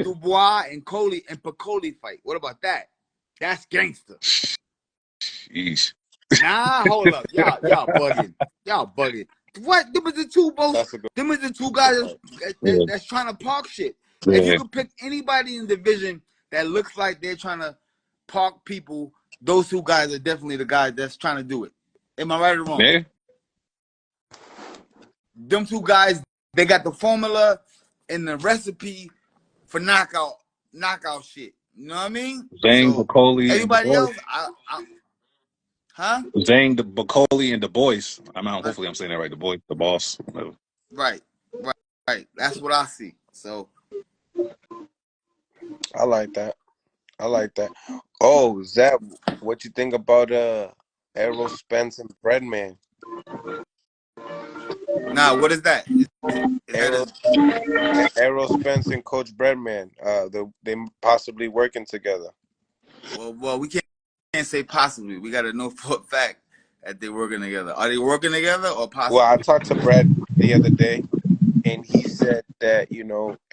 Dubois and Coley and Piccoli fight. What about that? That's gangster. Sheesh. Nah, hold up. Y'all bugging. Y'all bugging. What? Them is the two most. Them is the two guys that's trying to park shit. If you could pick anybody in the division that looks like they're trying to park people, those two guys are definitely the guys that's trying to do it. Am I right or wrong? Yeah. Them two guys, they got the formula and the recipe for knockout shit. You know what I mean? Zhang, So Bacoli, and Du everybody Bois. else, huh? Zhang, Bacoli, and Du Bois. Hopefully I'm saying that right. Du Bois, the boss. Whatever. Right. That's what I see. So I like that. Oh, Zeb, what you think about Errol Spence and Breadman? now, what is that? Errol Spence and Coach Breadman. They possibly working together. Well, we can't say possibly. We got to know for a fact that they're working together. Are they working together or possibly? Well, I talked to Brad the other day, and he said that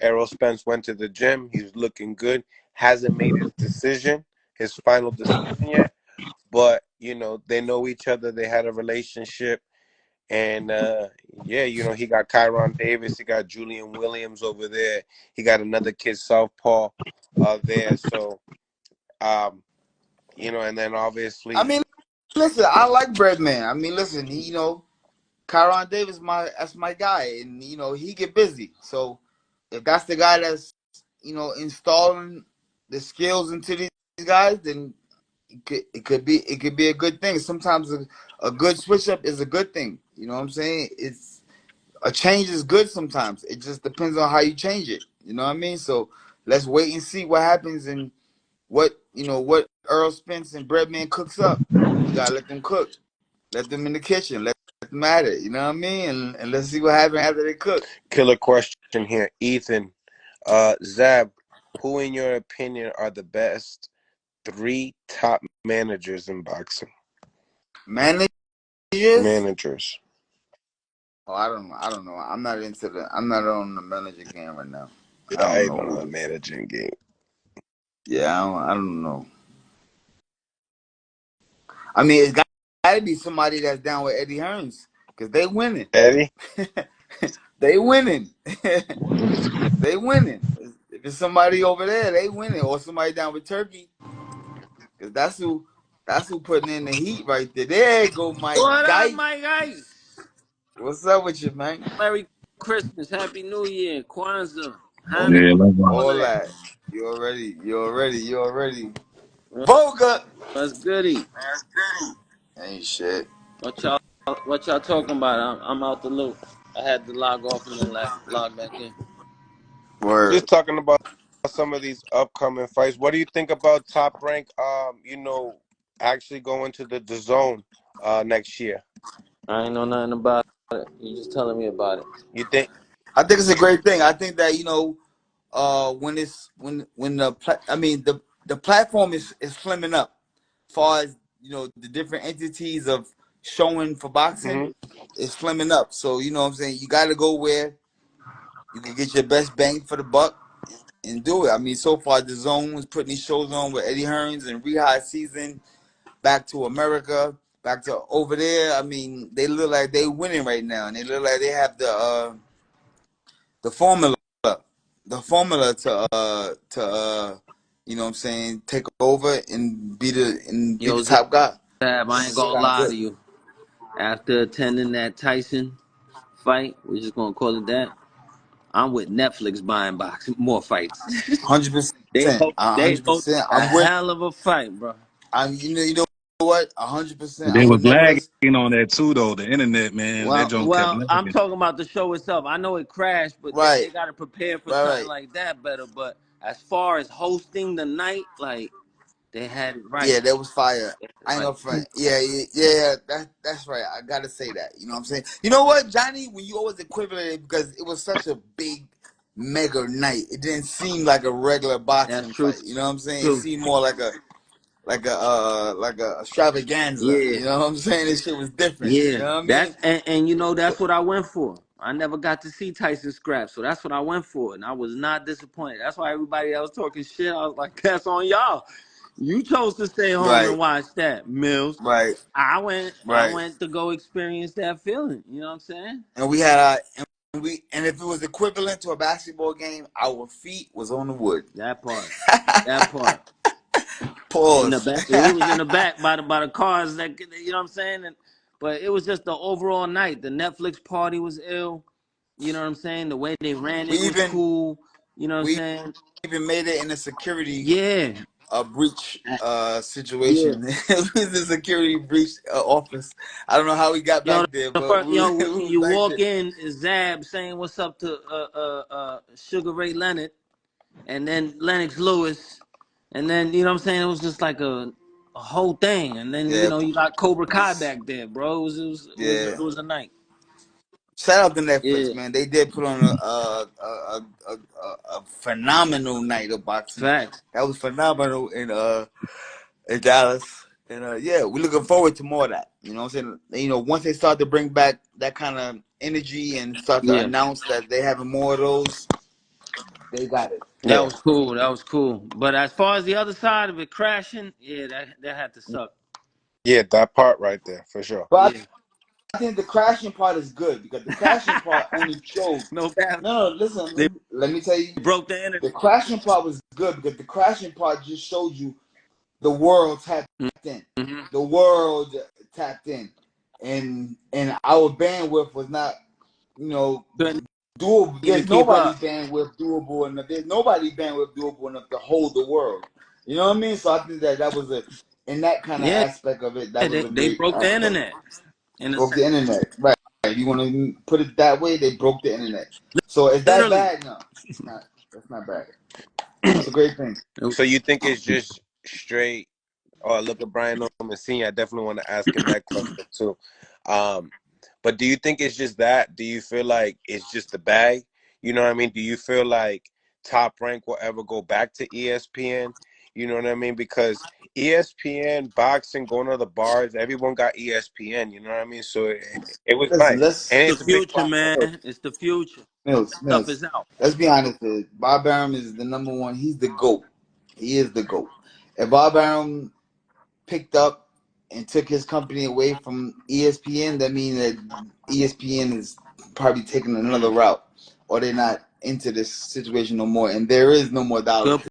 Errol Spence went to the gym. He's looking good. Hasn't made his final decision yet. But they know each other. They had a relationship, and he got Kyron Davis. He got Julian Williams over there. He got another kid, Southpaw, there. So, and then obviously, I mean, listen, I like Breadman. I mean, listen, Kyron Davis, that's my guy, and he get busy. So if that's the guy that's installing the skills into these guys, then it could be a good thing. Sometimes a good switch up is a good thing. You know what I'm saying? It's a change is good sometimes. It just depends on how you change it. You know what I mean? So let's wait and see what happens and what Earl Spence and Breadman cooks up. You gotta let them cook. Let them in the kitchen. Let them at it. You know what I mean? And let's see what happens after they cook. Killer question here, Ethan. Zab, who in your opinion are the best 3 top managers in boxing? Managers? Oh, I don't know. I'm not on the manager game right now. I ain't on the managing game. Yeah, I don't know. I mean, it's got to be somebody that's down with Eddie Hearns because they winning. Eddie? They winning. They winning. If it's somebody over there, they winning, or somebody down with Turkey, because that's who putting in the heat right there. There you go, Mike. What up, Mike Ice? What's up with you, man? Merry Christmas, Happy New Year, Kwanzaa, all that. You already. Boga. What's goody? Ain't shit. What y'all talking about? I'm out the loop. I had to log off and then log back in. Word. Just talking about some of these upcoming fights. What do you think about Top Rank? Actually going to the DAZN next year. I ain't know nothing about it. You just telling me about it. You think? I think it's a great thing. I think that when the platform is slimming up, as far as the different entities of showing for boxing is slimming up. So you know what I'm saying, you got to go where you can get your best bang for the buck and do it. I mean, so far DAZN was putting these shows on with Eddie Hearns and Rehab Season, Back to America, back to over there. I mean, they look like they winning right now, and they look like they have the formula to you know what I'm saying, take over and be the top guy. I ain't gonna lie to you. After attending that Tyson fight, we're just gonna call it that, I'm with Netflix buying more fights. 100%. They hope 100%. a hell of a fight, bro. You know what? 100%. They was lagging on that too, though. The internet, man. Well, I'm talking about the show itself. I know it crashed, but they got to prepare for something like that better. But as far as hosting the night, like, they had it right. Yeah, that was fire. I ain't no front. Yeah. That's right. I gotta say that. You know what I'm saying? You know what, Johnny? When you always equivalent it because it was such a big, mega night. It didn't seem like a regular boxing fight. You know what I'm saying? It seemed more like a extravaganza. Yeah. You know what I'm saying? This shit was different. Yeah. You know what I mean? And that's what I went for. I never got to see Tyson scrap, so that's what I went for, and I was not disappointed. That's why everybody that was talking shit, I was like, that's on y'all. You chose to stay home and watch that, Mills. Right. I went Right. to go experience that feeling. You know what I'm saying? And we had and if it was equivalent to a basketball game, our feet was on the wood. That part. That part. Pause. In the back. We was in the back by the cars that, you know what I'm saying? But it was just the overall night. The Netflix party was ill. You know what I'm saying? The way they ran it was cool. You know what I'm saying? We even made it in a security breach situation. Yeah. It was a security breach office. I don't know how we got back there, but you walk in, is Zab saying what's up to Sugar Ray Leonard, and then Lennox Lewis, and then, you know what I'm saying, it was just like a whole thing, and then you know, you got Cobra Kai back there, bro. It was a night. Shout out to Netflix, man. They did put on a phenomenal night of boxing. Facts. That was phenomenal in Dallas. And yeah, we're looking forward to more of that. You know what I'm saying? You know, once they start to bring back that kind of energy and start to announce that they having more of those, they got it. That was cool. That was cool. But as far as the other side of it crashing, that had to suck. Yeah, that part right there, for sure. But I think the crashing part is good, because the crashing part only shows. No, listen. Let me tell you. Broke the internet. The crashing part was good, because the crashing part just showed you the world tapped in. Mm-hmm. The world tapped in, and our bandwidth was not, you know, doable. There's nobody's bandwidth doable enough. There's nobody bandwidth doable enough to hold the world. You know what I mean? So I think that was in that kind of aspect of it. That was they broke the internet. Broke the internet, right? If you want to put it that way, they broke the internet. So is that bad? No, it's not. That's not bad. It's a great thing. So you think it's just straight? Oh, look at Brian Norman Sr. I definitely want to ask him that question too. But do you think it's just that? Do you feel like it's just the bag? You know what I mean? Do you feel like Top Rank will ever go back to ESPN? You know what I mean? Because ESPN, boxing, going to the bars, everyone got ESPN. You know what I mean? So it was nice. And it's the future, man. It's the future. Mills. Stuff is out. Let's be honest. Bob Arum is the number one. He's the GOAT. He is the GOAT. If Bob Arum picked up and took his company away from ESPN, that means that ESPN is probably taking another route, or they're not into this situation no more, and there is no more dollars.